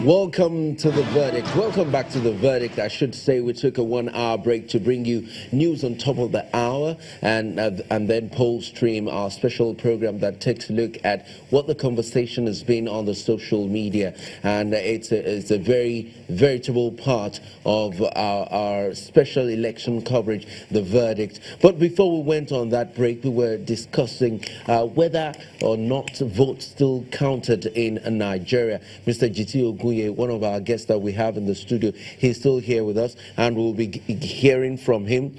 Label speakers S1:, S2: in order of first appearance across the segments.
S1: Welcome to The Verdict. Welcome back to The Verdict. I should say we took a 1-hour break to bring you news on top of the hour and then Poll Stream, our special program that takes a look at what the conversation has been on the social media. And it's a very veritable part of our special election coverage, The Verdict. But before we went on that break, we were discussing whether or not votes still counted in Nigeria. Mr. Gt. Ogunye, one of our guests that we have in the studio, he's still here with us, and we'll be hearing from him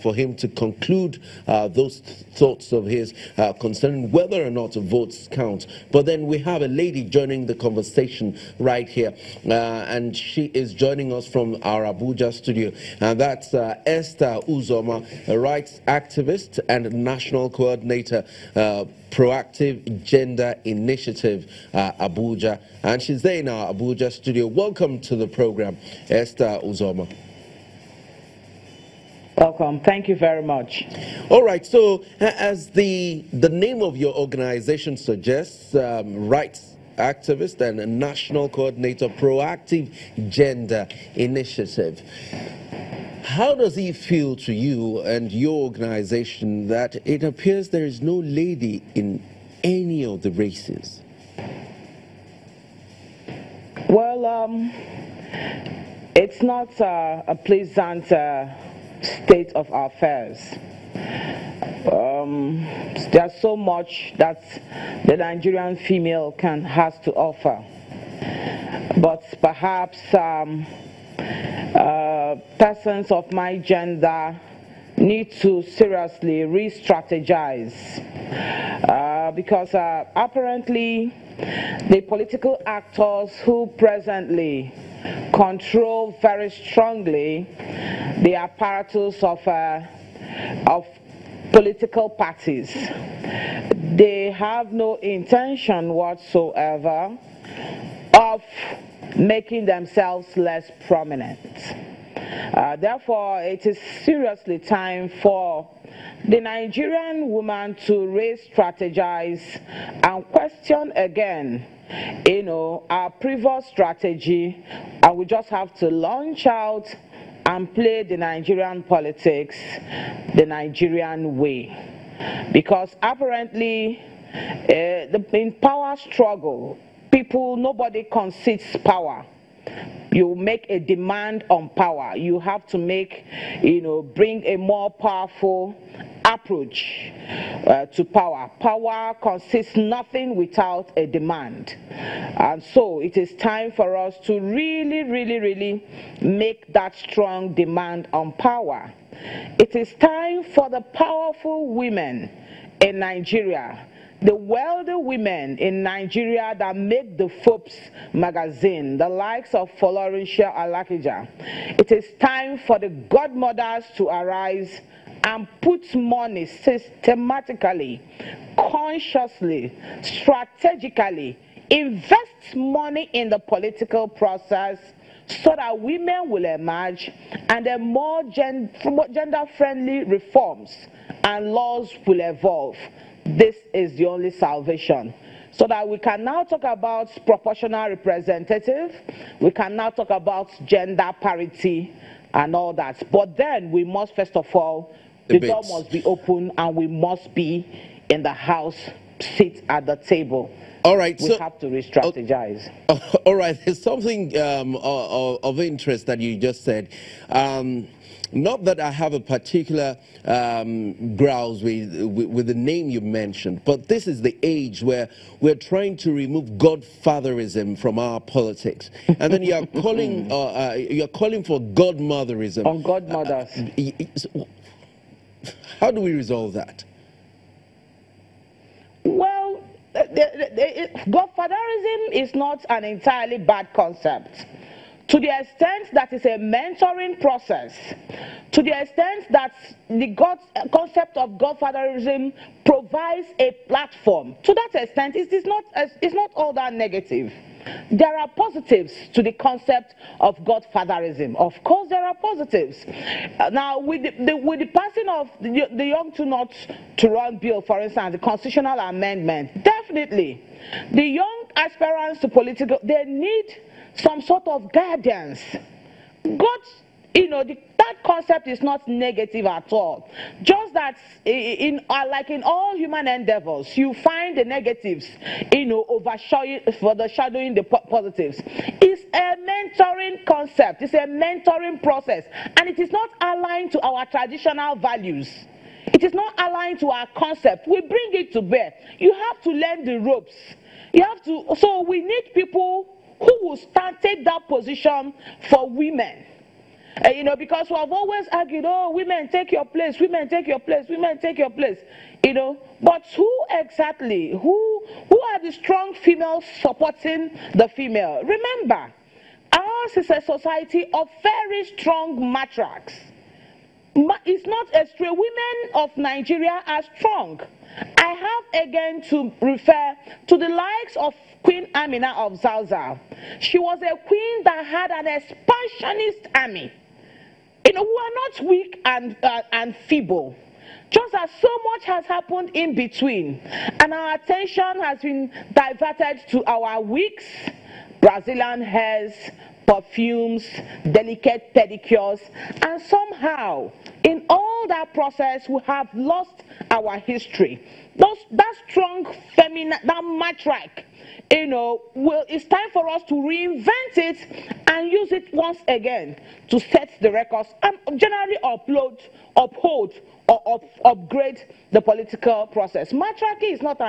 S1: for him to conclude those thoughts of his concerning whether or not votes count. But then we have a lady joining the conversation right here, and she is joining us from our Abuja studio, and that's Esther Uzoma, a rights activist and national coordinator, Proactive Gender Initiative, Abuja, and she's there in our Abuja studio. Welcome to the program, Esther Uzoma.
S2: Welcome. Thank you very much.
S1: All right. So, as the name of your organization suggests, rights activist and a national coordinator, Proactive Gender Initiative. How does it feel to you and your organization that it appears there is no lady in any of the races?
S2: Well, it's not a pleasant state of affairs. There's so much that the Nigerian female has to offer, but perhaps persons of my gender need to seriously re-strategize because apparently the political actors who presently control very strongly the apparatus of political parties, they have no intention whatsoever of making themselves less prominent. Therefore, it is seriously time for the Nigerian woman to re-strategize and question again, our previous strategy, and we just have to launch out and play the Nigerian politics the Nigerian way. Because apparently, in power struggle, nobody concedes power. You make a demand on power. You have to bring a more powerful approach to power. Power consists nothing without a demand. And so it is time for us to really make that strong demand on power. It is time for the powerful women in Nigeria, the wealthy women in Nigeria that make the Forbes magazine, the likes of Folorunsho Alakija. It is time for the godmothers to arise and put money systematically, consciously, strategically, invest money in the political process so that women will emerge and then more gender-friendly reforms and laws will evolve. This is the only salvation. So that we can now talk about proportional representative, we can now talk about gender parity and all that. But then we must, first of all, the door must be open and we must be in the house, sit at the table.
S1: All right,
S2: we have to re-strategize.
S1: All right, there's something of interest that you just said. Not that I have a particular grouse with the name you mentioned, but this is the age where we're trying to remove godfatherism from our politics, and then you are calling for godmotherism.
S2: On godmothers.
S1: How do we resolve that?
S2: Well, godfatherism is not an entirely bad concept. To the extent that it's a mentoring process, to the extent that the concept of godfatherism provides a platform, to that extent, it's not all that negative. There are positives to the concept of godfatherism. Of course, there are positives. Now, with the passing of the Young to Not to Run bill, for instance, the constitutional amendment, definitely, the young aspirants to political, they need some sort of guidance. God, that concept is not negative at all. Just that like in all human endeavors, you find the negatives, overshadowing the positives. It's a mentoring concept. It's a mentoring process, and it is not aligned to our traditional values. It is not aligned to our concept. We bring it to bear. You have to learn the ropes. You have to. So we need people who will take that position for women. Because we have always argued, oh, women take your place, women take your place, women take your place. But who exactly? Who are the strong females supporting the female? Remember, ours is a society of very strong matriarchs. It's not a stray. Women of Nigeria are strong. I have again to refer to the likes of Queen Amina of Zauzau. She was a queen that had an expansionist army. We are not weak and feeble. Just as so much has happened in between, and our attention has been diverted to our wigs, Brazilian hairs, perfumes, delicate pedicures, and somehow in all that process we have lost our history. That strong feminine, that matriarch, it's time for us to reinvent it and use it once again to set the records and generally uphold or upgrade the political process. Matriarchy is not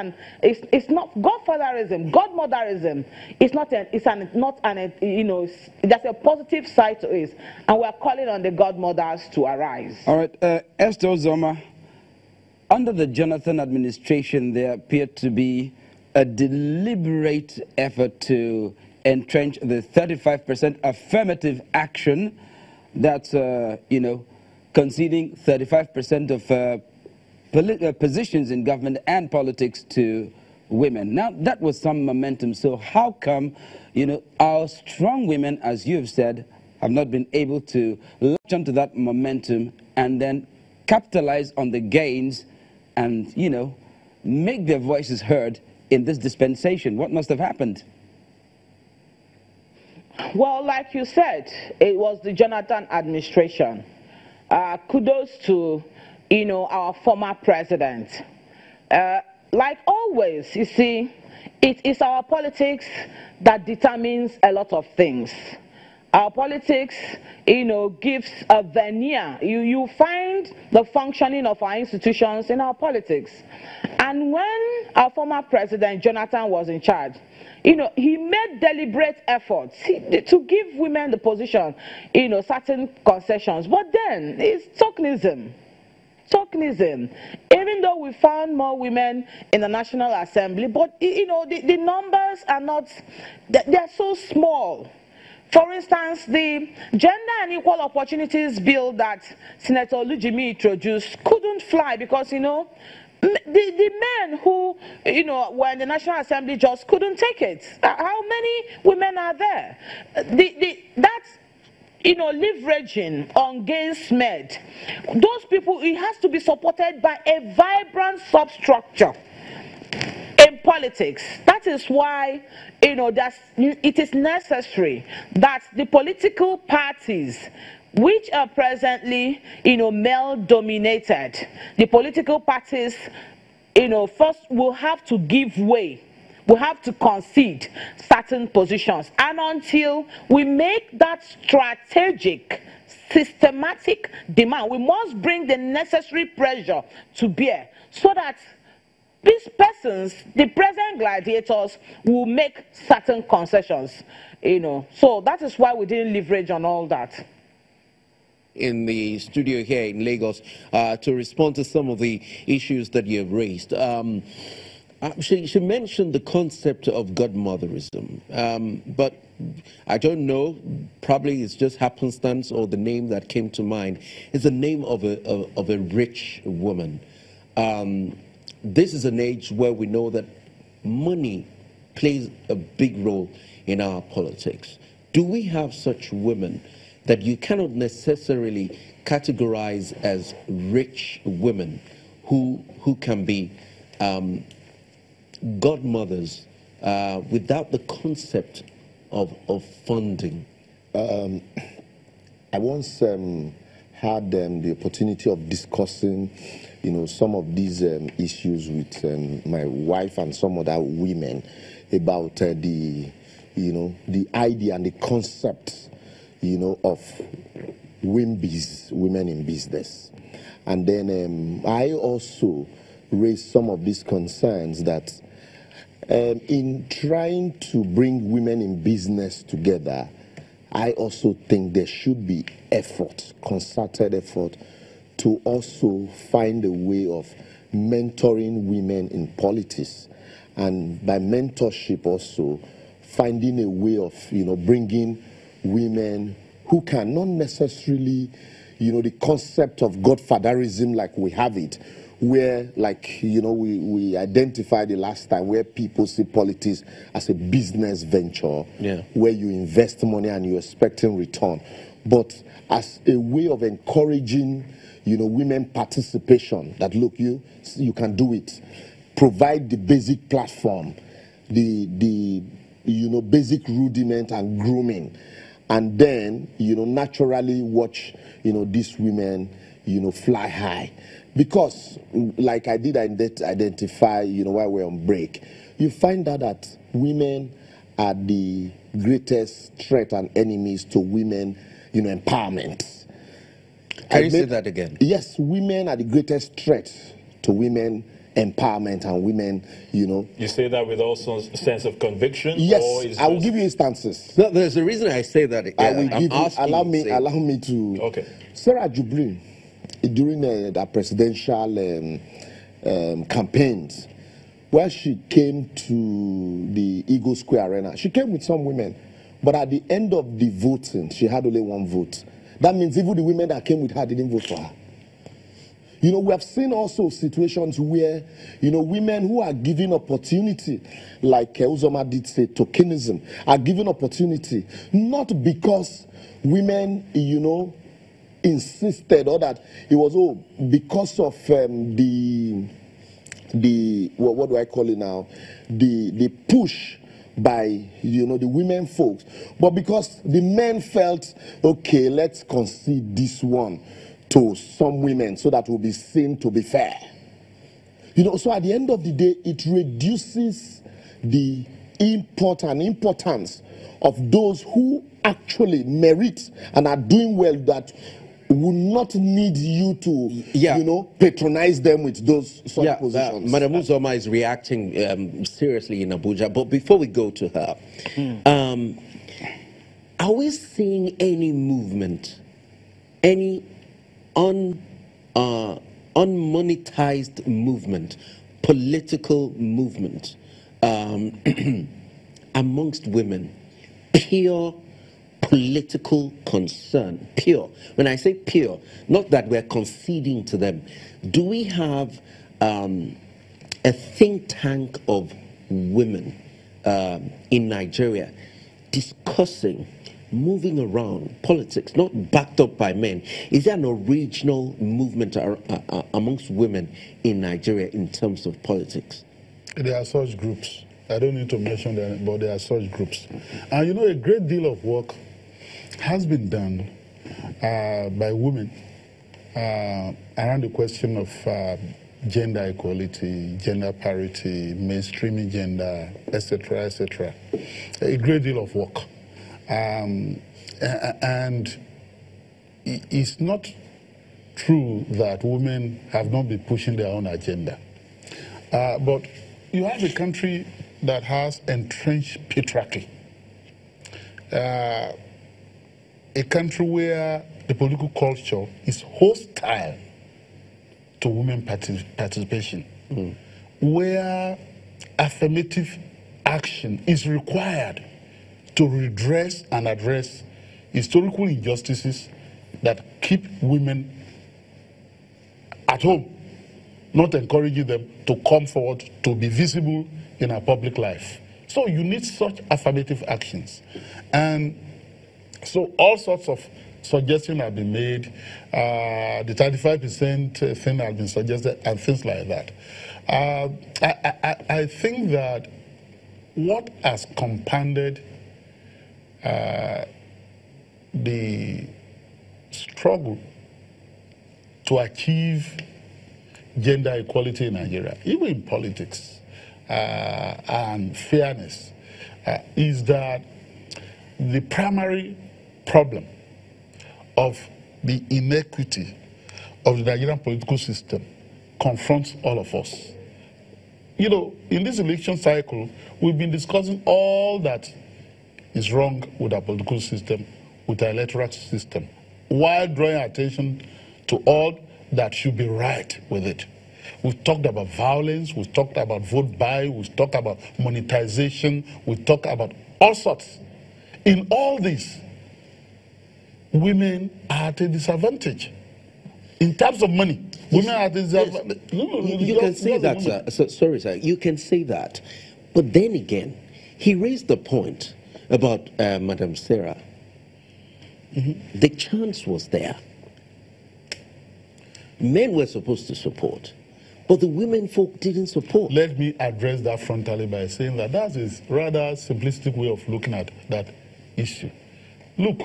S2: it's not godfatherism, godmotherism. There's a positive side to it, and we are calling on the godmothers to arise.
S3: All right, Esther Ozoma, under the Jonathan administration, there appeared to be a deliberate effort to entrench the 35% affirmative action that's, conceding 35% of positions in government and politics to women. Now, that was some momentum. So how come, our strong women, as you have said, have not been able to latch onto that momentum and then capitalize on the gains and, make their voices heard in this dispensation? What must have happened?
S2: Well, like you said, it was the Jonathan administration. Kudos to, our former president. Like always, you see, it is our politics that determines a lot of things. Our politics, gives a veneer. You find the functioning of our institutions in our politics. And when our former president, Jonathan, was in charge, he made deliberate efforts to give women the position, certain concessions. But then, it's tokenism. Tokenism. Even though we found more women in the National Assembly, but, the numbers are not, they're so small. For instance, the Gender and Equal Opportunities Bill that Senator Olujimi introduced couldn't fly because, the men who, were in the National Assembly just couldn't take it. How many women are there? That's, leveraging on gains made. Those people, it has to be supported by a vibrant substructure in politics. That is why, it is necessary that the political parties which are presently, male-dominated, the political parties, first will have to give way. We have to concede certain positions. And until we make that strategic, systematic demand, we must bring the necessary pressure to bear so that these persons, the present gladiators, will make certain concessions. So that is why we didn't leverage on all that.
S1: In the studio here in Lagos to respond to some of the issues that you have raised. She mentioned the concept of godmotherism, but I don't know, probably it's just happenstance or the name that came to mind. It's the name of a rich woman. This is an age where we know that money plays a big role in our politics. Do we have such women that you cannot necessarily categorize as rich women who can be godmothers without the concept of funding?
S4: I once had the opportunity of discussing, some of these issues with my wife and some other women about the idea and the concept, of women in business. And then I also raised some of these concerns that in trying to bring women in business together, I also think there should be effort, concerted effort, to also find a way of mentoring women in politics. And by mentorship also, finding a way of, bringing women who can not necessarily, the concept of godfatherism like we have it, where, like, we identified the last time, where people see politics as a business venture, where you invest money and you're expecting return. But as a way of encouraging, women participation, that look, you can do it. Provide the basic platform, the basic rudiment and grooming. And then, naturally watch, these women, fly high. Because, like I did identify, while we're on break, you find out that women are the greatest threat and enemies to women, empowerment.
S1: Can you say that again?
S4: Yes, women are the greatest threat to women empowerment and women,
S5: You say that with also a sense of conviction?
S4: Yes,
S5: or is
S4: I will give you instances.
S1: No, there's a reason I say that.
S4: I will give you, allow me to.
S5: Okay.
S4: Sarah Jubril, during the presidential campaigns, where she came to the Eagle Square Arena, she came with some women, but at the end of the voting, she had only one vote. That means even the women that came with her didn't vote for her. We have seen also situations where, women who are given opportunity, like Uzoma did say, tokenism, are given opportunity, not because women, insisted, or that it was, because of the what do I call it now? The push by, the women folks. But because the men felt, okay, let's concede this one to some women so that will be seen to be fair. So at the end of the day, it reduces the importance of those who actually merit and are doing well, that will not need you to, patronize them with those sort of positions.
S1: Madam Uzoma is reacting seriously in Abuja. But before we go to her, are we seeing any movement, any unmonetized movement, political movement amongst women, pure political concern, pure? When I say pure, not that we're conceding to them. Do we have a think tank of women in Nigeria discussing, moving around politics, not backed up by men? Is there an original movement amongst women in Nigeria in terms of politics?
S6: There are such groups. I don't need to mention them, but there are such groups. And a great deal of work has been done by women around the question of gender equality, gender parity, mainstreaming gender, etc., etc. A great deal of work. And it's not true that women have not been pushing their own agenda. But you have a country that has entrenched patriarchy. A country where the political culture is hostile to women participation, where affirmative action is required to redress and address historical injustices that keep women at home, not encouraging them to come forward to be visible in our public life. So you need such affirmative actions. And so all sorts of suggestions have been made. The 35% thing has been suggested and things like that. I think that what has compounded the struggle to achieve gender equality in Nigeria, even in politics and fairness, is that the primary problem of the inequity of the Nigerian political system confronts all of us. You know, in this election cycle, we've been discussing all that is wrong with our political system, with our electoral system, while drawing attention to all that should be right with it. We've talked about violence, we've talked about vote buy, we've talked about monetization, we've talked about all sorts. In all this, women are at a disadvantage. In terms of money, women are at a disadvantage.
S1: Yes. You can say that, sir. So, sorry, sir. You can say that. But then again, he raised the point about Madam Sarah. The chance was there. Men were supposed to support, but the women folk didn't support.
S6: Let me address that frontally by saying that that is rather simplistic way of looking at that issue. Look,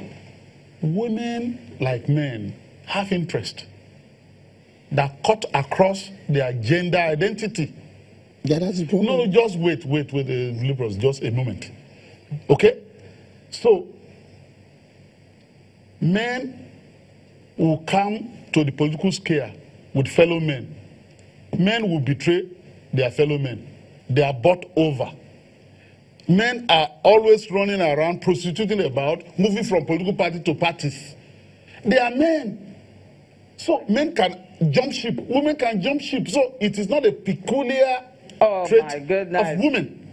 S6: women, like men, have interest that cut across their gender identity.
S4: Yeah, that's the problem.
S6: No, just wait with the liberals, just a moment. Okay? So, men will come to the political scale with fellow men. Men will betray their fellow men. They are bought over. Men are always running around, prostituting about, moving from political party to parties. They are men. So men can jump ship. Women can jump ship. So it is not a peculiar trait of women.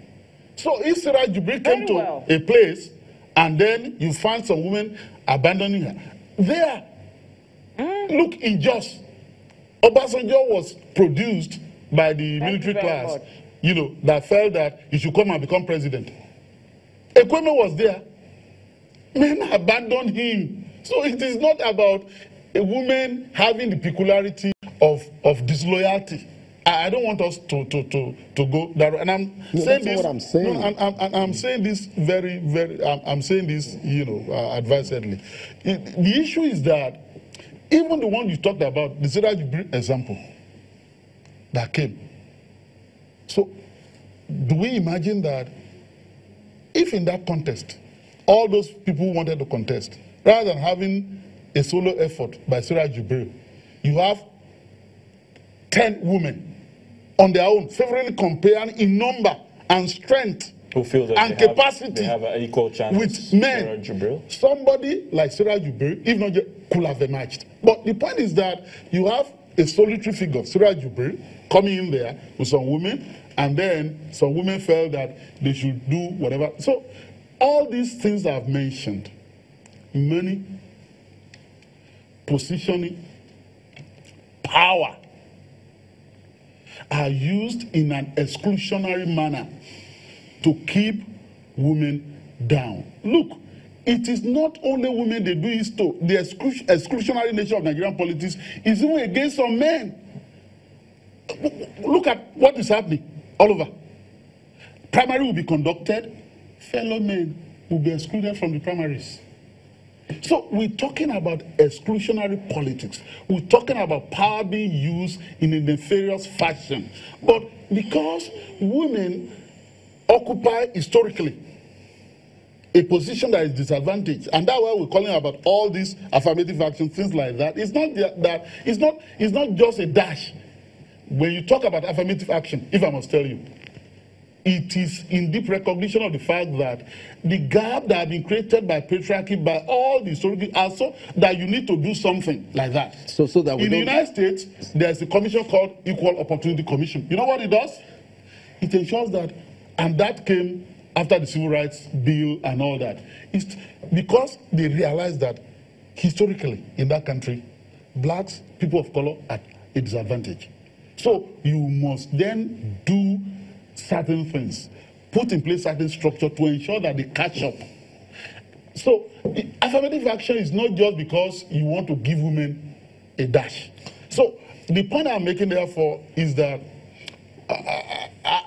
S6: So if Sarah Jubril came to a place and then you find some women abandoning her, there. Look, in Jos, Obasanjo was produced by the military class, you know, that felt that he should come and become president. Ekweme was there. Men abandoned him. So it is not about a woman having the peculiarity of disloyalty. I don't want us to go that, and I'm saying this. What I'm saying. No, I'm saying this I'm saying this, you know, advisedly. The issue is that even the one you talked about, the Sarah Jubril example that came. So, do we imagine that if in that contest, all those people who wanted to contest, rather than having a solo effort by Sarah Jubril, you have 10 women on their own, favorably comparing in number and strength
S5: who feel that
S6: and capacity
S5: they have an equal chance
S6: with men. Somebody like Sarah Jubril, if not, could have emerged. But the point is that you have a solitary figure, Sarah Jubril, coming in there with some women, and then some women felt that they should do whatever. So all these things I've mentioned, money, positioning, power, are used in an exclusionary manner to keep women down. Look, it is not only women they do it to. The exclusionary nature of Nigerian politics is even against some men. Look at what is happening all over. Primary will be conducted, fellow men will be excluded from the primaries. So we're talking about exclusionary politics. We're talking about power being used in a nefarious fashion. But because women occupy historically a position that is disadvantaged, and that's why we're calling about all these affirmative action, things like that. It's not that it's not just a dash. When you talk about affirmative action, if I must tell you, it is in deep recognition of the fact that the gap that has been created by patriarchy, by all the historical, also that you need to do something like that.
S1: So that
S6: in the United States, there's a commission called Equal Opportunity Commission. You know what it does? It ensures that, and that came after the Civil Rights Bill and all that. It's because they realized that historically in that country, blacks, people of color, are at a disadvantage. So you must then do certain things, put in place certain structure to ensure that they catch up. So affirmative action is not just because you want to give women a dash. So the point I'm making therefore is that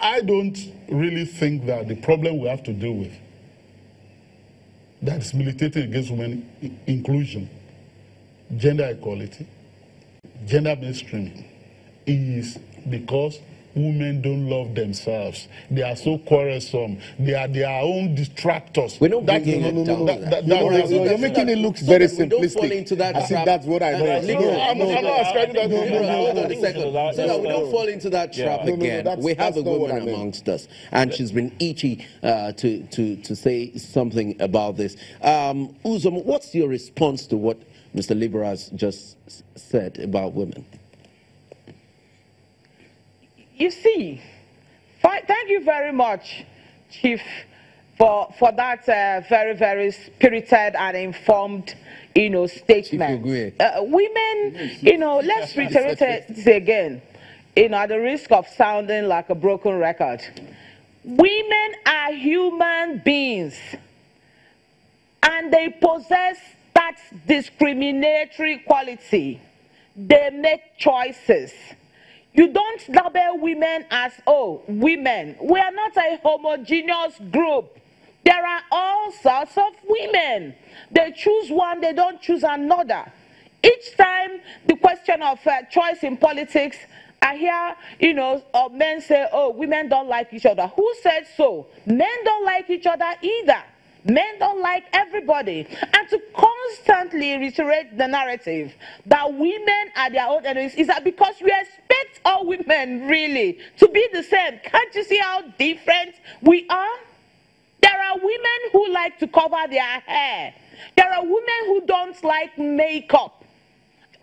S6: I don't really think that the problem we have to deal with that is militating against women inclusion, gender equality, gender mainstreaming is because women don't love themselves. They are so quarrelsome. They are their own distractors.
S1: We're not bringing it down.
S4: You're making it look very simplistic.
S1: We don't fall into that trap.
S4: That's what I meant.
S6: I'm not ascribing that.
S1: Hold on a second. So that we don't fall into that trap again. We have a woman amongst us, and she's been itchy to say something about this. Uzom, what's your response to what Mr. Libera has just said about women?
S2: You see, thank you very much, Chief, for that very, very spirited and informed, statement. Women, let's reiterate it again, at the risk of sounding like a broken record. Women are human beings, and they possess that discriminatory quality. They make choices. You don't label women as, oh, women. We are not a homogeneous group. There are all sorts of women. They choose one, they don't choose another. Each time the question of choice in politics, I hear, men say, oh, women don't like each other. Who said so? Men don't like each other either. Men don't like everybody. And to constantly reiterate the narrative that women are their own enemies is that because we expect all women really to be the same. Can't you see how different we are? There are women who like to cover their hair. There are women who don't like makeup.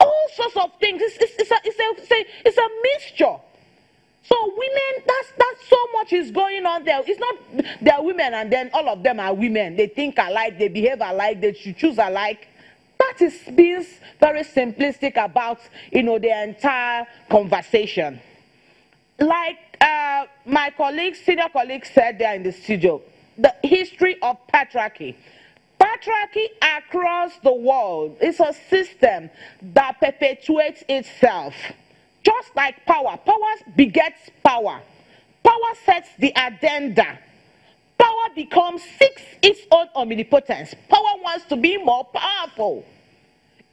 S2: All sorts of things. It's a mixture. So women, that's so much is going on there. It's not they're women and then all of them are women. They think alike, they behave alike, they choose alike. That is being very simplistic about the entire conversation. Like my colleagues, senior colleagues said there in the studio, the history of patriarchy. Patriarchy across the world is a system that perpetuates itself. Just like power. Power begets power. Power sets the agenda. Power seeks its own omnipotence. Power wants to be more powerful.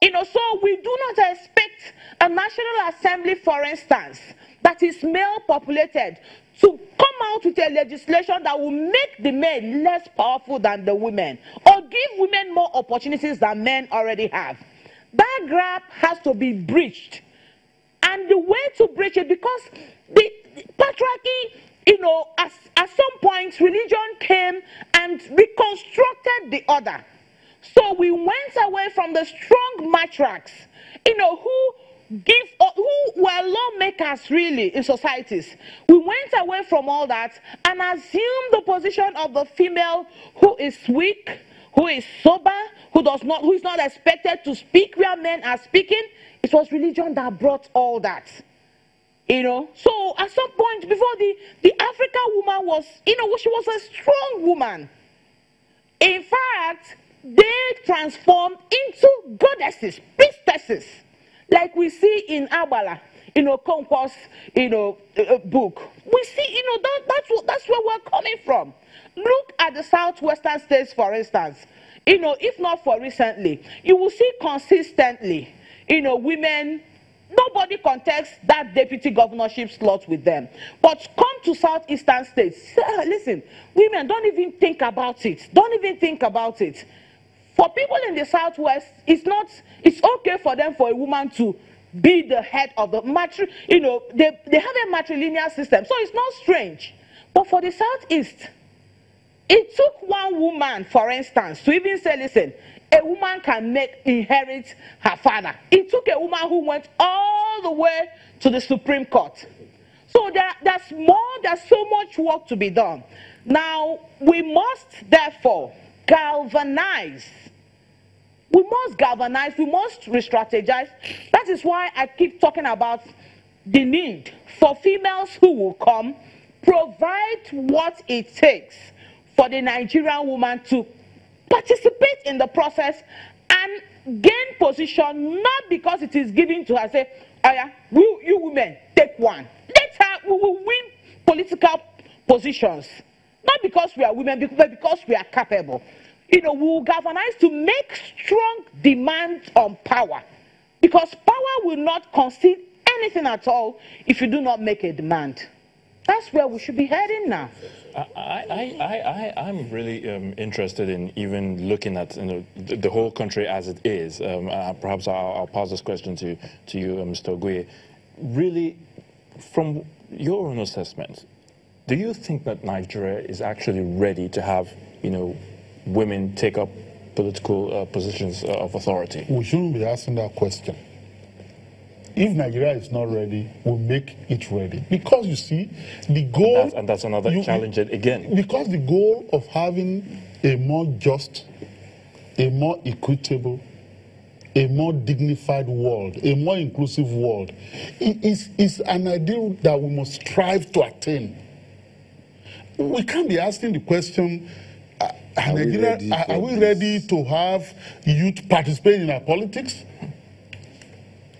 S2: So we do not expect a National Assembly, for instance, that is male populated to come out with a legislation that will make the men less powerful than the women or give women more opportunities than men already have. That gap has to be breached. And the way to breach it, because the patriarchy, at some point, religion came and reconstructed the order. So we went away from the strong matriarchs, who were lawmakers really in societies. We went away from all that and assumed the position of the female who is weak, who is sober, who is not expected to speak where men are speaking. It was religion that brought all that. So at some point before the African woman was, she was a strong woman. In fact, they transformed into goddesses, priestesses, like we see in Abala, Conquest, book. We see, that's where we're coming from. Look at the southwestern states, for instance. If not for recently, you will see consistently, women, nobody contests that deputy governorship slot with them. But come to southeastern states, listen, women, don't even think about it. Don't even think about it. For people in the southwest, it's okay for them, for a woman to be the head of the they have a matrilineal system, so it's not strange. But for the southeast, it took one woman, for instance, to even say, listen, a woman can inherit her father. It took a woman who went all the way to the Supreme Court. So there's so much work to be done. Now, we must therefore galvanize. We must re-strategize. That is why I keep talking about the need for females who will come, provide what it takes for the Nigerian woman to participate in the process and gain position, not because it is given to her, say, oh yeah, you women, take one. We will win political positions, not because we are women, but because we are capable. We will galvanize to make strong demands on power, because power will not concede anything at all if you do not make a demand. That's where we should be heading now.
S5: I'm really interested in even looking at the whole country as it is. Perhaps I'll pass this question to you, Mr. Oguye. Really, from your own assessment, do you think that Nigeria is actually ready to have, women take up political positions of authority?
S6: We shouldn't be asking that question. If Nigeria is not ready, we'll make it ready. Because you see, the goal...
S5: And that's another challenge again.
S6: Because the goal of having a more just, a more equitable, a more dignified world, a more inclusive world, is an ideal that we must strive to attain. We can't be asking the question, are we ready to have youth participate in our politics?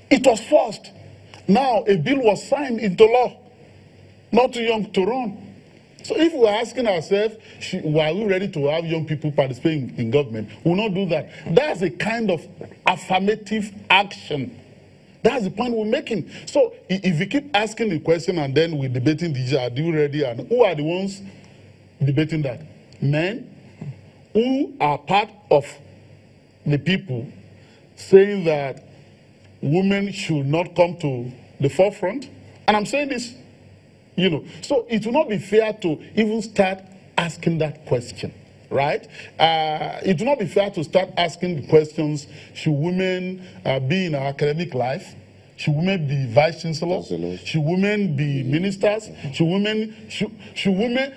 S6: It was forced. Now a bill was signed into law, not too young to run. So if we're asking ourselves, are we ready to have young people participating in government, we'll not do that. That's a kind of affirmative action. That's the point we're making. So if we keep asking the question and then we're debating the issue, are you ready? And who are the ones debating that? Men who are part of the people saying that women should not come to the forefront. And I'm saying this, so it will not be fair to even start asking that question, right? It will not be fair to start asking the questions, should women be in our academic life? Should women be vice chancellors? Should women be ministers? Should women,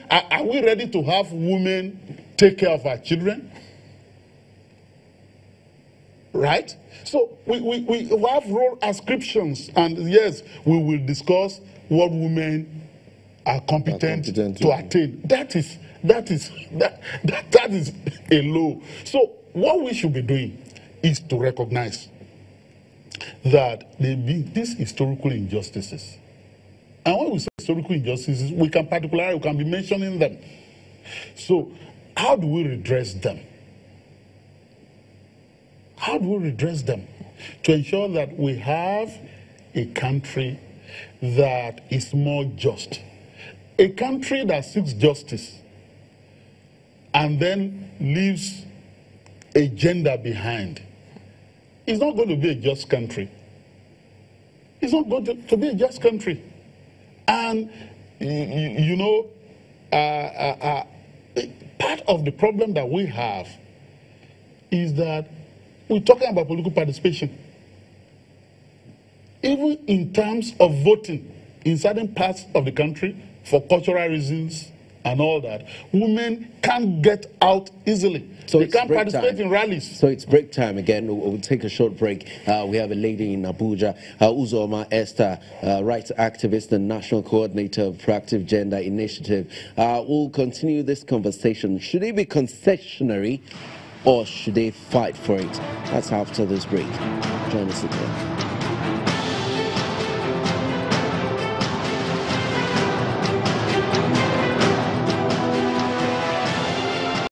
S6: are we ready to have women take care of our children? Right? So we have role ascriptions, and yes, we will discuss what women are competent to attain. That is a law. So what we should be doing is to recognize that there be these historical injustices. And when we say historical injustices, we can be mentioning them. So how do we redress them? How do we redress them? To ensure that we have a country that is more just. A country that seeks justice and then leaves a gender behind. It's not going to be a just country. It's not going to be a just country. And, part of the problem that we have is that we're talking about political participation. Even in terms of voting in certain parts of the country for cultural reasons and all that, women can't get out easily. So they can't participate in rallies.
S1: So it's break time again. We'll take a short break. We have a lady in Abuja, Uzoma Esther, rights activist and national coordinator of Proactive Gender Initiative. We'll continue this conversation. Should it be concessionary or should they fight for it? That's after this break. Join us again.